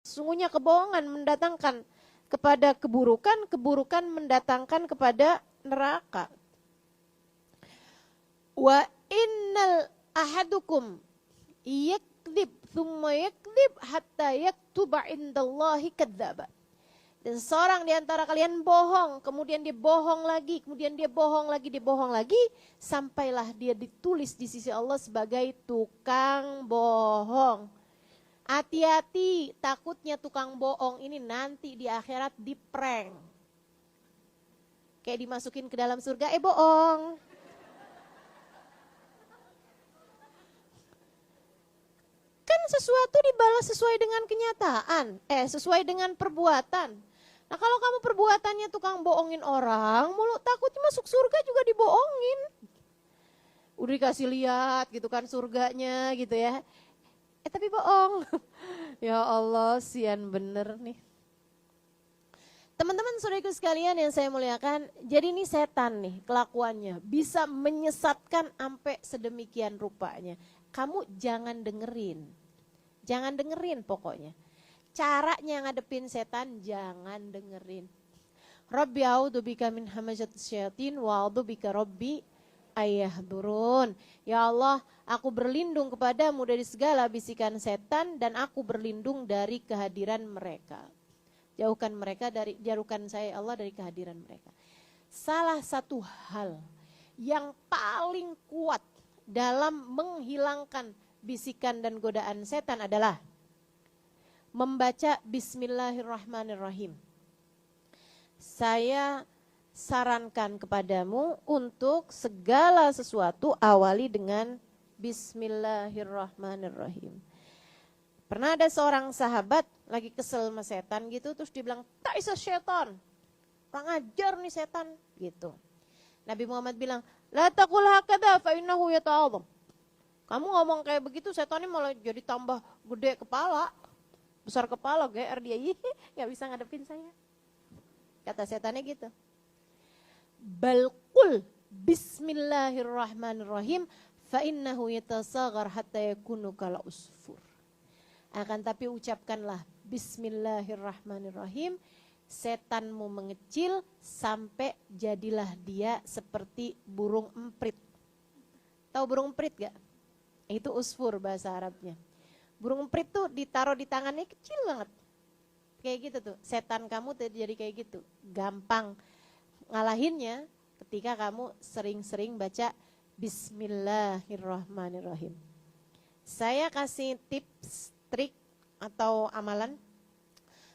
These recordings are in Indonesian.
Sesungguhnya kebohongan mendatangkan kepada keburukan, keburukan mendatangkan kepada neraka. Wa innal ahadukum yakdzib thumma yakdzib hatta yaktuba indallahi kadzdzaba. Dan seorang di antara kalian bohong, kemudian dia bohong lagi, kemudian dia bohong lagi, dia bohong lagi, sampailah dia ditulis di sisi Allah sebagai tukang bohong. Hati-hati, takutnya tukang bohong ini nanti di akhirat diprank. Kayak dimasukin ke dalam surga, bohong. Kan sesuatu dibalas sesuai dengan kenyataan, sesuai dengan perbuatan. Nah kalau kamu perbuatannya tukang bohongin orang, mulut takutnya masuk surga juga dibohongin. Udah dikasih lihat gitu kan surganya gitu ya. Tapi bohong. Ya Allah, sian bener nih. Teman-teman saudaraku sekalian yang saya muliakan, jadi ini setan nih kelakuannya. Bisa menyesatkan sampai sedemikian rupanya. Kamu jangan dengerin. Jangan dengerin pokoknya. Caranya ngadepin setan, jangan dengerin. Rabbi a'udzubika min hamazatis syayatin wa a'udzubika rabbi ayahdurun. Ya Allah, aku berlindung kepadamu dari segala bisikan setan dan aku berlindung dari kehadiran mereka. Jauhkan saya Allah dari kehadiran mereka. Salah satu hal yang paling kuat dalam menghilangkan bisikan dan godaan setan adalah membaca Bismillahirrahmanirrahim. Saya sarankan kepadamu untuk segala sesuatu awali dengan Bismillahirrahmanirrahim. Pernah ada seorang sahabat lagi kesel sama setan gitu, terus dia bilang, "Ta'isa syaitan, kurang ajar nih setan," gitu. Nabi Muhammad bilang, "La taqul hakadha fa innahu yata'adham." Kamu ngomong kayak begitu, setannya malah jadi tambah gede kepala. Besar kepala, GR dia, gak bisa ngadepin saya. Kata setannya gitu. Balqul bismillahirrahmanirrahim fa innahu yatasaghar hatta yakunu kal usfur. Akan tapi ucapkanlah bismillahirrahmanirrahim, setanmu mengecil sampai jadilah dia seperti burung emprit. Tahu burung emprit gak? Itu usfur bahasa Arabnya. Burung emprit tuh ditaruh di tangannya kecil banget. Kayak gitu tuh, setan kamu tuh jadi kayak gitu. Gampang ngalahinnya ketika kamu sering-sering baca Bismillahirrahmanirrahim. Saya kasih tips, trik atau amalan.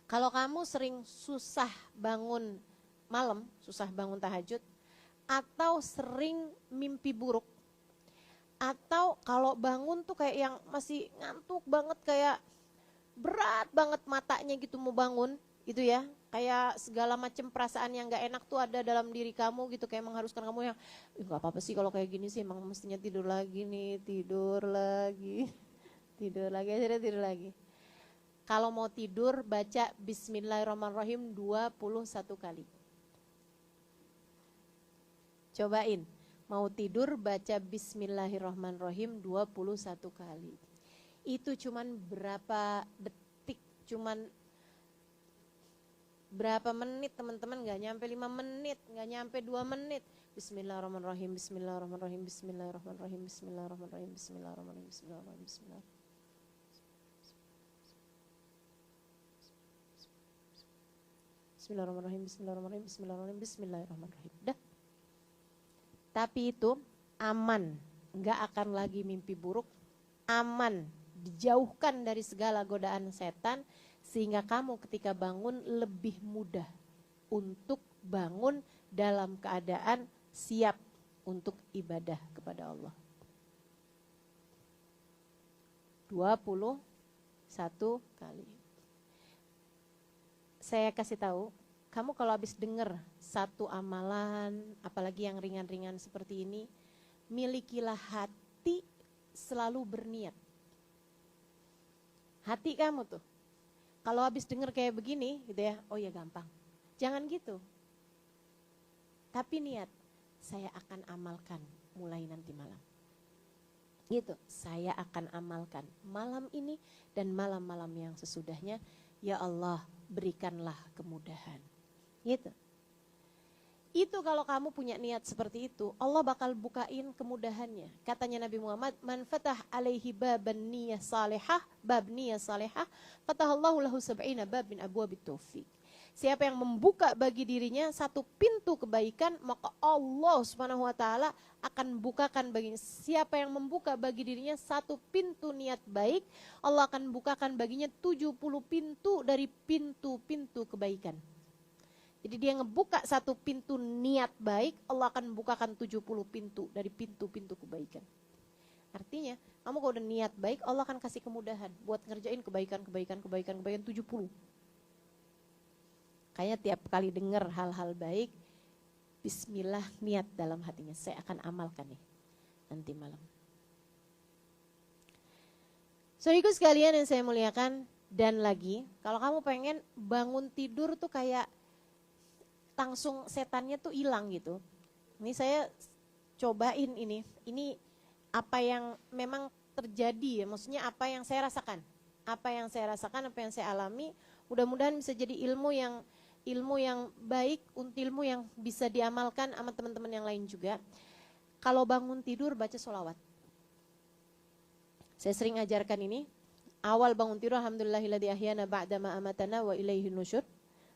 Kalau kamu sering susah bangun malam, susah bangun tahajud, atau sering mimpi buruk, atau kalau bangun tuh kayak yang masih ngantuk banget, kayak berat banget matanya gitu mau bangun gitu ya, kayak segala macam perasaan yang gak enak tuh ada dalam diri kamu gitu, kayak mengharuskan kamu yang gak apa-apa sih kalau kayak gini sih, emang mestinya tidur lagi nih, tidur lagi akhirnya tidur lagi. Kalau mau tidur baca Bismillahirrahmanirrahim 21 kali. Cobain, mau tidur baca Bismillahirrahmanirrahim 21 kali. Itu cuman berapa detik, cuman berapa menit teman-teman, gak nyampe 5 menit, gak nyampe 2 menit. Bismillahirrahmanirrahim, Bismillahirrahmanirrahim, Bismillahirrahmanirrahim, Bismillahirrahmanirrahim, Bismillahirrahmanirrahim, Bismillahirrahmanirrahim. Bismillahirrahmanirrahim, Bismillahirrahmanirrahim, Bismillahirrahmanirrahim, Bismillahirrahmanirrahim. Dah. Tapi itu aman, gak akan lagi mimpi buruk, aman, dijauhkan dari segala godaan setan, sehingga kamu ketika bangun lebih mudah untuk bangun dalam keadaan siap untuk ibadah kepada Allah. 21 kali. Saya kasih tahu, kamu kalau habis dengar satu amalan, apalagi yang ringan-ringan seperti ini, milikilah hati selalu berniat. Hati kamu tuh, kalau habis dengar kayak begini gitu ya, oh ya gampang. Jangan gitu. Tapi niat, saya akan amalkan mulai nanti malam. Gitu, saya akan amalkan malam ini dan malam-malam yang sesudahnya, ya Allah berikanlah kemudahan. Gitu. Itu kalau kamu punya niat seperti itu, Allah bakal bukain kemudahannya. Katanya Nabi Muhammad, man fatah alaihi baban niyah salihah, bab niyah salihah, fatahallahu lahu sab'ina bab min abwabit taufiq. Siapa yang membuka bagi dirinya satu pintu kebaikan, maka Allah Subhanahu wa taala akan bukakan baginya. Siapa yang membuka bagi dirinya satu pintu niat baik, Allah akan bukakan baginya 70 pintu dari pintu-pintu kebaikan. Jadi dia ngebuka satu pintu niat baik, Allah akan bukakan 70 pintu dari pintu-pintu kebaikan. Artinya, kamu kalau udah niat baik, Allah akan kasih kemudahan buat ngerjain kebaikan 70. Kayaknya tiap kali dengar hal-hal baik, bismillah niat dalam hatinya, saya akan amalkan nih nanti malam. Saudaraku sekalian yang saya muliakan, dan lagi, kalau kamu pengen bangun tidur tuh kayak langsung setannya tuh hilang gitu. Ini saya cobain ini apa yang memang terjadi ya, maksudnya apa yang saya rasakan, apa yang saya alami. Mudah-mudahan bisa jadi ilmu yang baik, ilmu yang bisa diamalkan sama teman-teman yang lain juga. Kalau bangun tidur baca sholawat. Saya sering ajarkan ini. Awal bangun tidur, alhamdulillahilladzi ahyana ba'da ma amatana wa ilaihin nusyur.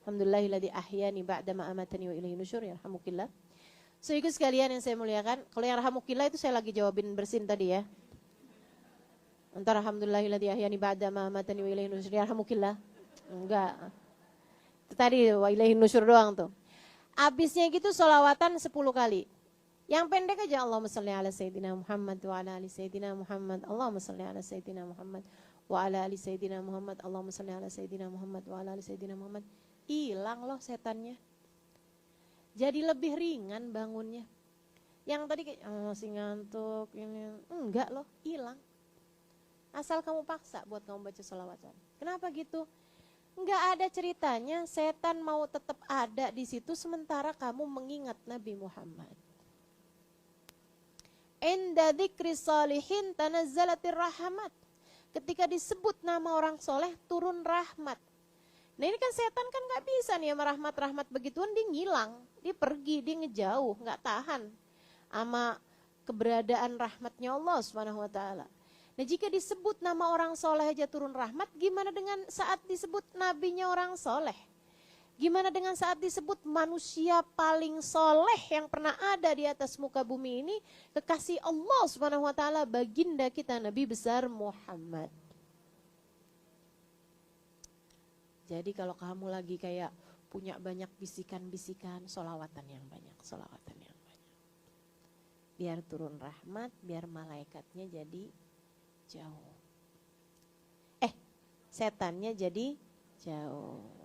Alhamdulillahilladzi ahyani ba'da ma amatani wa ilaihin nusyur, yarhamukillah. So, ikut sekalian yang saya muliakan, kalau yang yarhamukillah itu saya lagi jawabin bersin tadi ya. Antara alhamdulillahilladzi ahyani ba'da ma amatani wa ilaihin nusyur, yarhamukillah. Enggak. Itu tadi wa ilaihin nusyur doang tuh. Abisnya gitu sholawatan 10 kali. Yang pendek aja, Allahumma shalli ala sayyidina Muhammad wa ala ali sayyidina Muhammad. Allahumma shalli ala sayyidina Muhammad wa ala ali sayyidina Muhammad. Allahumma shalli ala sayyidina Muhammad wa ala ali sayyidina Muhammad. Hilang loh setannya. Jadi lebih ringan bangunnya. Yang tadi kayak masih ngantuk, ini enggak loh, hilang. Asal kamu paksa buat kamu baca sholawatan. Kenapa gitu? Enggak ada ceritanya setan mau tetap ada di situ sementara kamu mengingat Nabi Muhammad. Inda dzikri shalihin tanazzalatir rahmat. Ketika disebut nama orang soleh turun rahmat. Nah ini kan setan kan gak bisa nih sama rahmat-rahmat begituan, dia ngilang, dia pergi, dia ngejauh, gak tahan sama keberadaan rahmatnya Allah Subhanahu wa ta'ala. Nah jika disebut nama orang soleh aja turun rahmat, gimana dengan saat disebut nabinya orang soleh? Gimana dengan saat disebut manusia paling soleh yang pernah ada di atas muka bumi ini, kekasih Allah Subhanahu wa ta'ala, baginda kita Nabi besar Muhammad. Jadi kalau kamu lagi kayak punya banyak bisikan-bisikan, sholawatan yang banyak. Biar turun rahmat, biar malaikatnya jadi jauh. Setannya jadi jauh.